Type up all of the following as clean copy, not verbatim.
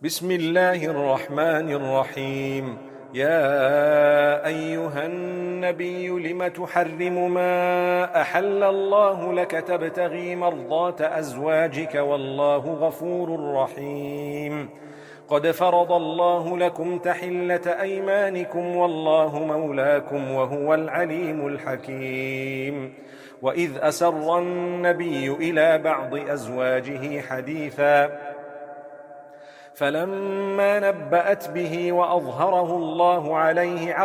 بسم الله الرحمن الرحيم. يا أيها النبي لم تحرم ما أحل الله لك تبتغي مرضات أزواجك والله غفور رحيم. قد فرض الله لكم تحلة أيمانكم والله مولاكم وهو العليم الحكيم. وإذ أسر النبي إلى بعض أزواجه حديثا فلما نبأت به وأظهره الله عليه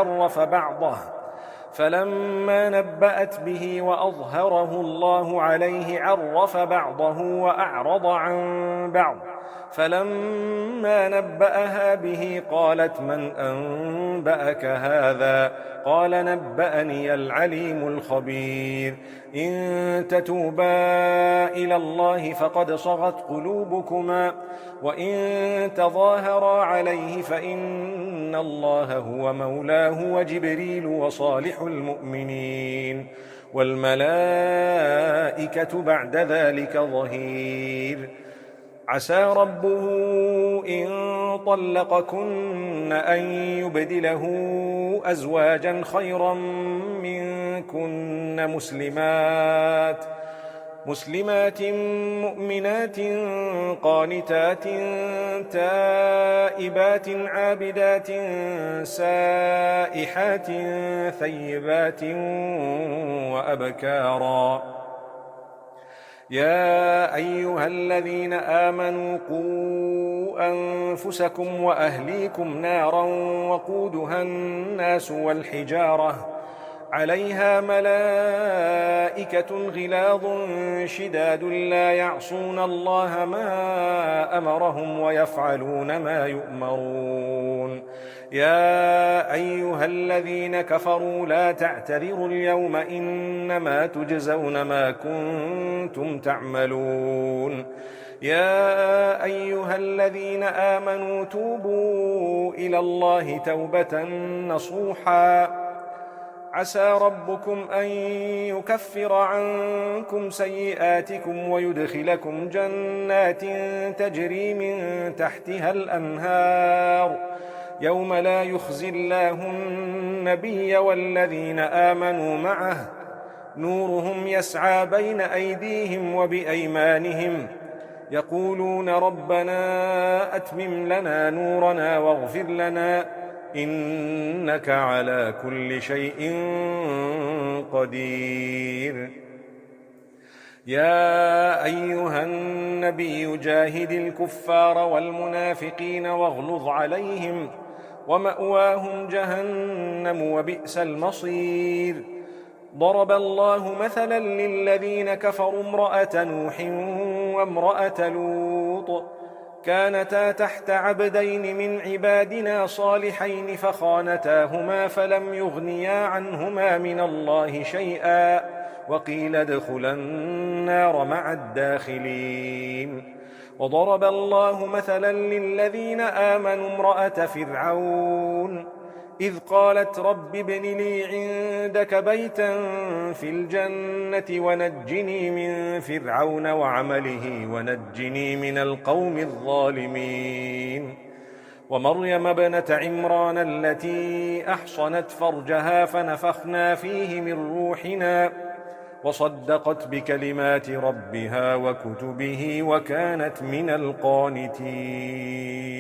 عرف بعضه وأعرض عن بعض. فلما نبأها به قالت من أنبأك هذا؟ قال نبأني العليم الخبير. إن تتوبا إلى الله فقد صغت قلوبكما وإن تظاهرا عليه فإن الله هو مولاه وجبريل وصالح المؤمنين والملائكة بعد ذلك ظهير. عسى ربه إن طلقكن أن يبدله أزواجا خيرا منكن مسلمات مؤمنات قانتات تائبات عابدات سائحات ثيبات وأبكارا. يا أيها الذين آمنوا قوا أنفسكم وأهليكم نارا وقودها الناس والحجارة عليها ملائكة غلاظ شداد لا يعصون الله ما أمرهم ويفعلون ما يؤمرون. يا أيها الذين كفروا لا تعتذروا اليوم إنما تجزون ما كنتم تعملون. يا أيها الذين آمنوا توبوا إلى الله توبة نصوحا عسى ربكم أن يكفر عنكم سيئاتكم ويدخلكم جنات تجري من تحتها الأنهار يوم لا يخزي الله النبي والذين آمنوا معه نورهم يسعى بين أيديهم وبأيمانهم يقولون ربنا أتمم لنا نورنا واغفر لنا إنك على كل شيء قدير. يا أيها النبي جاهد الكفار والمنافقين واغلظ عليهم ومأواهم جهنم وبئس المصير. ضرب الله مثلا للذين كفروا امرأة نوح وامرأة لوط كانتا تحت عبدين من عبادنا صالحين فخانتاهما فلم يغنيا عنهما من الله شيئا وقيل ادخلا النار مع الداخلين. وضرب الله مثلا للذين آمنوا امرأة فرعون إذ قالت رب ابن لي عندك بيتا في الجنة ونجني من فرعون وعمله ونجني من القوم الظالمين. ومريم ابنة عمران التي أحصنت فرجها فنفخنا فيه من روحنا وصدقت بكلمات ربها وكتبه وكانت من القانتين.